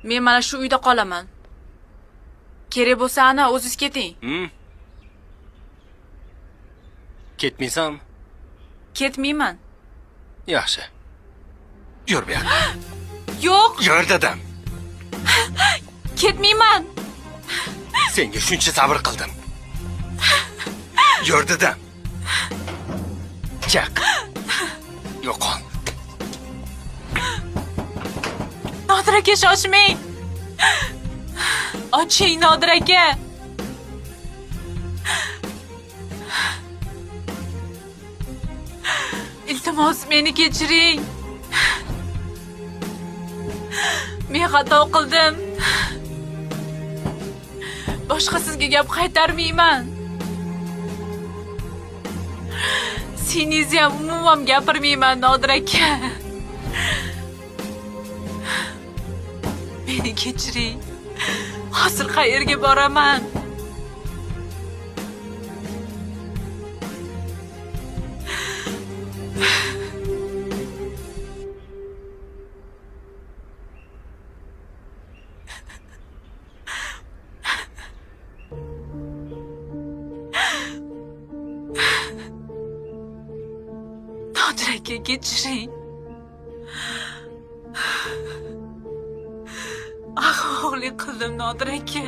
Men mana shu uyda qolaman. Kerak bo'lsa ana o'zingiz keting. Ketmaysanmi? Ketmayman. Yaxshi. Yur bu yoqqa. Yo'q, Yur dedim. ketmayman. Senga shuncha sabr qildim. Yur dedim. Chiq. Yo'qol. Nodir aka, shoshmang. Oching, Nodir aka. Iltimos, meni kechiring. Men xato qildim. Boshqa sizga gap qaytarmayman. Sizni ham umuman gapirmayman, Nodir aka. Meni kechiring. Hozir qayerga boraman? Nodir aka, kechiring. Ahmoqlik qildim, Nodir aka.